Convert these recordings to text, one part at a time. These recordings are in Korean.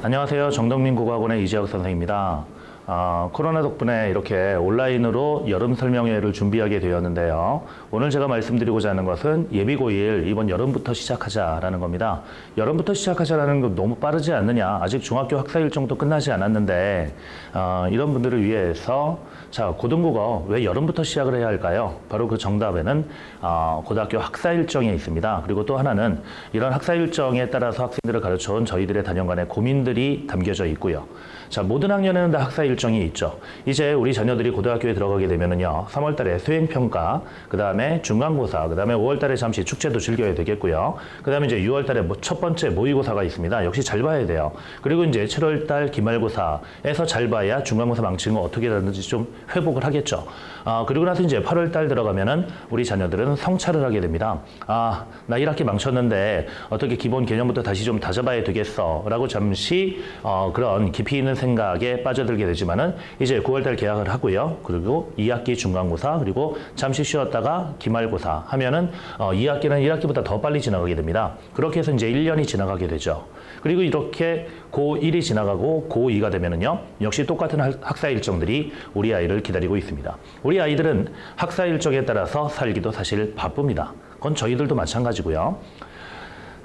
안녕하세요. 정덕민 국어학원의 이재혁 선생입니다. 코로나 덕분에 이렇게 온라인으로 여름 설명회를 준비하게 되었는데요. 오늘 제가 말씀드리고자 하는 것은 예비고1 이번 여름부터 시작하자라는 겁니다. 여름부터 시작하자라는 거 너무 빠르지 않느냐. 아직 중학교 학사 일정도 끝나지 않았는데 이런 분들을 위해서 자, 고등국어 왜 여름부터 시작을 해야 할까요? 바로 그 정답에는 고등학교 학사 일정에 있습니다. 그리고 또 하나는 이런 학사 일정에 따라서 학생들을 가르쳐온 저희들의 단연간의 고민들이 담겨져 있고요. 자, 모든 학년에는 다 학사 일정이 있죠. 이제 우리 자녀들이 고등학교에 들어가게 되면은요, 3월 달에 수행평가, 그 다음에 중간고사, 그 다음에 5월 달에 잠시 축제도 즐겨야 되겠고요. 그 다음에 이제 6월 달에 첫 번째 모의고사가 있습니다. 역시 잘 봐야 돼요. 그리고 이제 7월 달 기말고사에서 잘 봐야 중간고사 망치는 거 어떻게 하든지 좀 회복을 하겠죠. 그리고 나서 이제 8월 달 들어가면은 우리 자녀들은 성찰을 하게 됩니다. 나 1학기 망쳤는데 어떻게 기본 개념부터 다시 좀 다져봐야 되겠어. 라고 잠시 그런 깊이 있는 생각에 빠져들게 되지만은 이제 9월 달 개학을 하고요. 그리고 2학기 중간고사, 그리고 잠시 쉬었다가 기말고사 하면은 2학기는 1학기보다 더 빨리 지나가게 됩니다. 그렇게 해서 이제 1년이 지나가게 되죠. 그리고 이렇게 고1이 지나가고 고2가 되면은요, 역시 똑같은 학사 일정들이 우리 아이를 기다리고 있습니다. 우리 아이들은 학사 일정에 따라서 살기도 사실 바쁩니다. 그건 저희들도 마찬가지고요.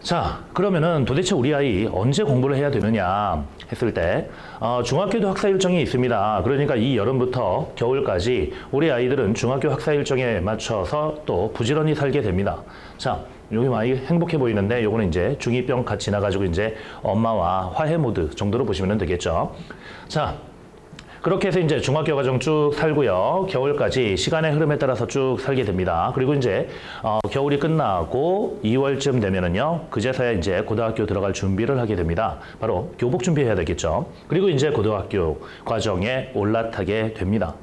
자, 그러면은 도대체 우리 아이 언제 공부를 해야 되느냐 했을 때 중학교도 학사 일정이 있습니다. 그러니까 이 여름부터 겨울까지 우리 아이들은 중학교 학사 일정에 맞춰서 또 부지런히 살게 됩니다. 자, 여기 많이 행복해 보이는데 요거는 이제 중2병 같이 지나가지고 이제 엄마와 화해 모드 정도로 보시면 되겠죠. 자, 그렇게 해서 이제 중학교 과정 쭉 살고요. 겨울까지 시간의 흐름에 따라서 쭉 살게 됩니다. 그리고 이제 겨울이 끝나고 2월쯤 되면은요, 그제서야 이제 고등학교 들어갈 준비를 하게 됩니다. 바로 교복 준비해야 되겠죠. 그리고 이제 고등학교 과정에 올라타게 됩니다.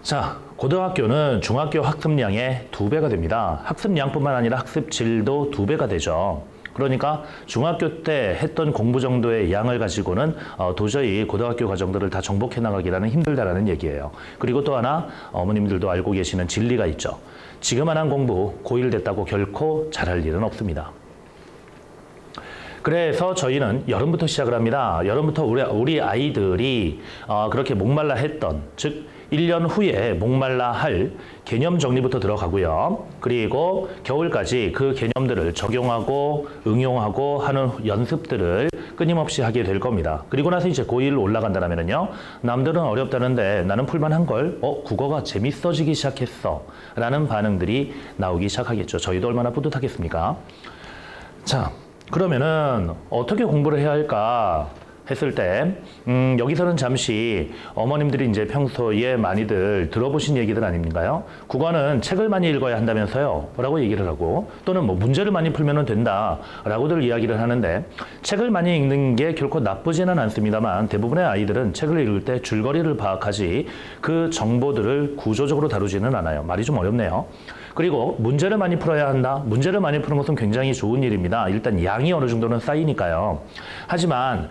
자, 고등학교는 중학교 학습량의 2배가 됩니다. 학습량뿐만 아니라 학습질도 2배가 되죠. 그러니까 중학교 때 했던 공부 정도의 양을 가지고는 도저히 고등학교 과정들을 다 정복해 나가기라는 힘들다라는 얘기예요. 그리고 또 하나 어머님들도 알고 계시는 진리가 있죠. 지금 안 한 공부 고1 됐다고 결코 잘할 일은 없습니다. 그래서 저희는 여름부터 시작을 합니다. 여름부터 우리 아이들이 그렇게 목말라 했던, 즉 1년 후에 목말라 할 개념 정리부터 들어가고요. 그리고 겨울까지 그 개념들을 적용하고 응용하고 하는 연습들을 끊임없이 하게 될 겁니다. 그리고 나서 이제 고1로 올라간다면요, 남들은 어렵다는데 나는 풀만한 걸, 국어가 재밌어지기 시작했어 라는 반응들이 나오기 시작하겠죠. 저희도 얼마나 뿌듯하겠습니까? 자, 그러면은 어떻게 공부를 해야 할까 했을 때 여기서는 잠시 어머님들이 이제 평소에 많이들 들어보신 얘기들 아닌가요? 국어는 책을 많이 읽어야 한다면서요 라고 얘기를 하고, 또는 뭐 문제를 많이 풀면 된다 라고들 이야기를 하는데, 책을 많이 읽는 게 결코 나쁘지는 않습니다만 대부분의 아이들은 책을 읽을 때 줄거리를 파악하지 그 정보들을 구조적으로 다루지는 않아요. 말이 좀 어렵네요. 그리고 문제를 많이 풀어야 한다. 문제를 많이 푸는 것은 굉장히 좋은 일입니다. 일단 양이 어느 정도는 쌓이니까요. 하지만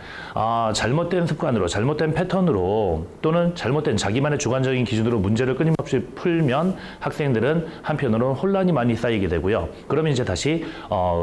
잘못된 습관으로, 잘못된 패턴으로, 또는 잘못된 자기만의 주관적인 기준으로 문제를 끊임없이 풀면 학생들은 한편으로는 혼란이 많이 쌓이게 되고요. 그러면 이제 다시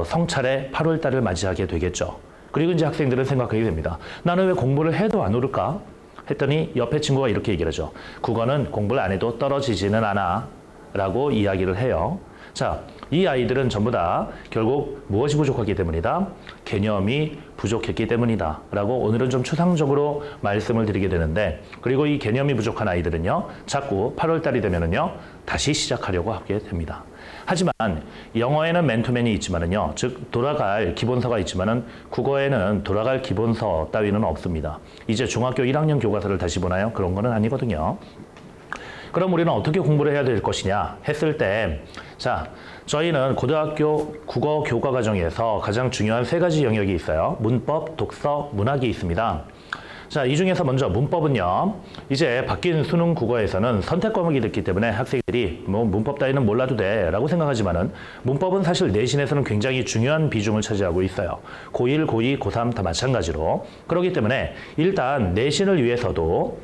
성찰의 8월 달을 맞이하게 되겠죠. 그리고 이제 학생들은 생각하게 됩니다. 나는 왜 공부를 해도 안 오를까? 했더니 옆에 친구가 이렇게 얘기를 하죠. 국어는 공부를 안 해도 떨어지지는 않아 라고 이야기를 해요. 자, 이 아이들은 전부 다 결국 무엇이 부족하기 때문이다? 개념이 부족했기 때문이다 라고 오늘은 좀 추상적으로 말씀을 드리게 되는데, 그리고 이 개념이 부족한 아이들은요, 자꾸 8월 달이 되면은요, 다시 시작하려고 하게 됩니다. 하지만 영어에는 맨투맨이 있지만은요, 즉 돌아갈 기본서가 있지만은 국어에는 돌아갈 기본서 따위는 없습니다. 이제 중학교 1학년 교과서를 다시 보나요? 그런 거는 아니거든요. 그럼 우리는 어떻게 공부를 해야 될 것이냐 했을 때, 자, 저희는 고등학교 국어 교과 과정에서 가장 중요한 3가지 영역이 있어요. 문법, 독서, 문학이 있습니다. 자, 이 중에서 먼저 문법은요. 이제 바뀐 수능 국어에서는 선택 과목이 됐기 때문에 학생들이 뭐 문법 따위는 몰라도 돼 라고 생각하지만은 문법은 사실 내신에서는 굉장히 중요한 비중을 차지하고 있어요. 고1, 고2, 고3 다 마찬가지로. 그렇기 때문에 일단 내신을 위해서도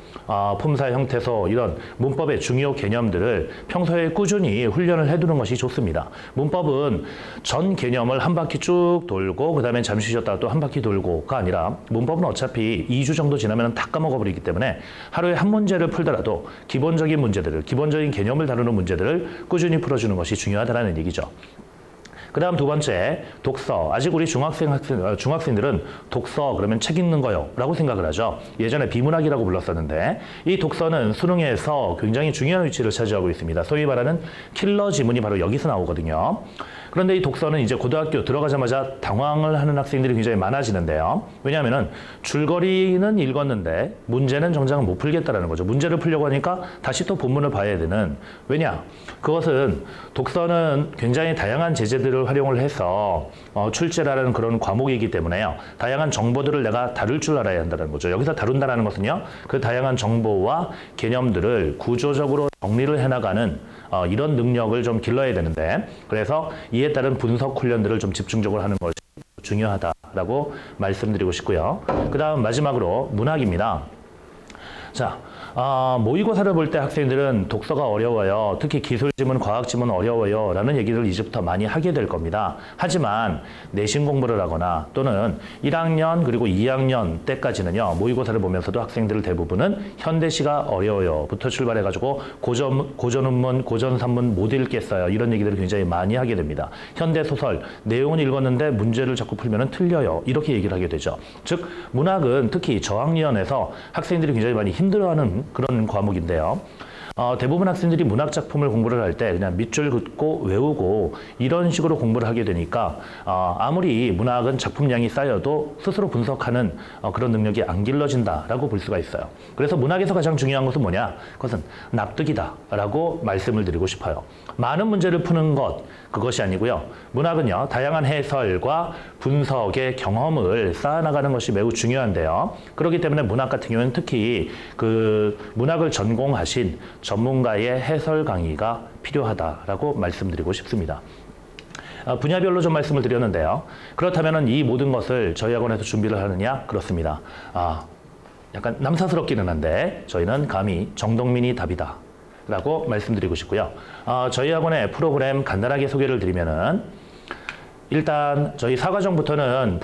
품사, 형태소 이런 문법의 중요 개념들을 평소에 꾸준히 훈련을 해두는 것이 좋습니다. 문법은 전 개념을 한 바퀴 쭉 돌고 그 다음에 잠시 쉬었다가 또 한 바퀴 돌고가 아니라 문법은 어차피 2주 정도 지나면 다 까먹어버리기 때문에 하루에 한 문제를 풀더라도 기본적인 문제들을, 기본적인 개념을 다루는 문제들을 꾸준히 풀어주는 것이 중요하다는 얘기죠. 그 다음 두 번째, 독서. 아직 우리 중학생들은 독서 그러면 책 읽는 거요 라고 생각을 하죠. 예전에 비문학이라고 불렀었는데 이 독서는 수능에서 굉장히 중요한 위치를 차지하고 있습니다. 소위 말하는 킬러 지문이 바로 여기서 나오거든요. 그런데 이 독서는 이제 고등학교 들어가자마자 당황을 하는 학생들이 굉장히 많아지는데요. 왜냐하면은 줄거리는 읽었는데 문제는 정작 못 풀겠다라는 거죠. 문제를 풀려고 하니까 다시 또 본문을 봐야 되는. 왜냐? 그것은 독서는 굉장히 다양한 제재들을 활용을 해서 출제라는 그런 과목이기 때문에요. 다양한 정보들을 내가 다룰 줄 알아야 한다는 거죠. 여기서 다룬다는 것은요. 그 다양한 정보와 개념들을 구조적으로 정리를 해나가는 이런 능력을 좀 길러야 되는데 그래서 이에 따른 분석 훈련들을 좀 집중적으로 하는 것이 중요하다라고 말씀드리고 싶고요. 그 다음 마지막으로 문학입니다. 자, 모의고사를 볼 때 학생들은 독서가 어려워요. 특히 기술지문, 과학지문 어려워요. 라는 얘기를 이제부터 많이 하게 될 겁니다. 하지만 내신 공부를 하거나 또는 1학년 그리고 2학년 때까지는요. 모의고사를 보면서도 학생들 대부분은 현대시가 어려워요. 부터 출발해가지고 고전운문, 고전산문 못 읽겠어요. 이런 얘기들을 굉장히 많이 하게 됩니다. 현대소설, 내용은 읽었는데 문제를 자꾸 풀면 틀려요. 이렇게 얘기를 하게 되죠. 즉, 문학은 특히 저학년에서 학생들이 굉장히 많이 힘들어하는 그런 과목인데요. 대부분 학생들이 문학 작품을 공부를 할 때 그냥 밑줄 긋고 외우고 이런 식으로 공부를 하게 되니까 아무리 문학은 작품량이 쌓여도 스스로 분석하는 그런 능력이 안 길러진다라고 볼 수가 있어요. 그래서 문학에서 가장 중요한 것은 뭐냐? 그것은 납득이다라고 말씀을 드리고 싶어요. 많은 문제를 푸는 것 그것이 아니고요. 문학은요. 다양한 해설과 분석의 경험을 쌓아나가는 것이 매우 중요한데요. 그렇기 때문에 문학 같은 경우는 특히 그 문학을 전공하신 전문가의 해설 강의가 필요하다라고 말씀드리고 싶습니다. 분야별로 좀 말씀을 드렸는데요. 그렇다면 이 모든 것을 저희 학원에서 준비를 하느냐? 그렇습니다. 약간 남사스럽기는 한데 저희는 감히 정동민이 답이다 라고 말씀드리고 싶고요. 저희 학원의 프로그램 간단하게 소개를 드리면은 일단 저희 사과정부터는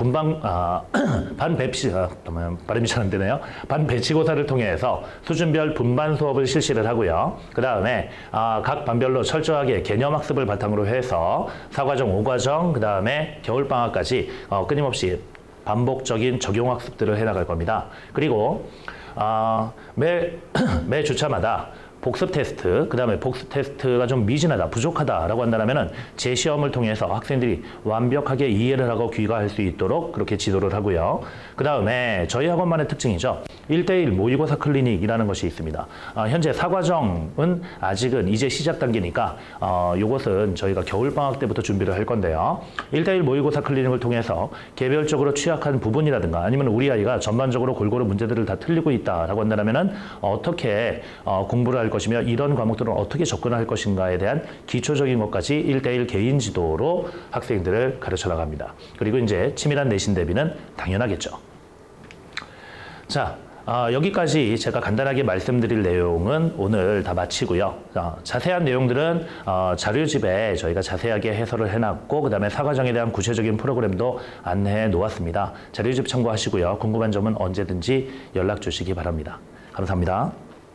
발음이 잘 안 되네요. 반배치고사를 통해서 수준별 분반 수업을 실시를 하고요. 그 다음에 각 반별로 철저하게 개념학습을 바탕으로 해서 사과정, 5과정, 그 다음에 겨울방학까지 끊임없이 반복적인 적용학습들을 해나갈 겁니다. 그리고 매 주차마다 복습 테스트, 그 다음에 복습 테스트가 좀 미진하다, 부족하다라고 한다면 재시험을 통해서 학생들이 완벽하게 이해를 하고 귀가할 수 있도록 그렇게 지도를 하고요. 그 다음에 저희 학원만의 특징이죠. 1:1 모의고사 클리닉이라는 것이 있습니다. 현재 사과정은 아직은 이제 시작 단계니까 이것은 저희가 겨울방학 때부터 준비를 할 건데요. 1:1 모의고사 클리닉을 통해서 개별적으로 취약한 부분이라든가 아니면 우리 아이가 전반적으로 골고루 문제들을 다 틀리고 있다라고 한다면 어떻게 공부를 할 것이며 이런 과목들은 어떻게 접근할 것인가에 대한 기초적인 것까지 1:1 개인 지도로 학생들을 가르쳐 나갑니다. 그리고 이제 치밀한 내신 대비는 당연하겠죠. 자, 여기까지 제가 간단하게 말씀드릴 내용은 오늘 다 마치고요. 자세한 내용들은 자료집에 저희가 자세하게 해설을 해놨고 그 다음에 사과정에 대한 구체적인 프로그램도 안내해 놓았습니다. 자료집 참고하시고요. 궁금한 점은 언제든지 연락 주시기 바랍니다. 감사합니다.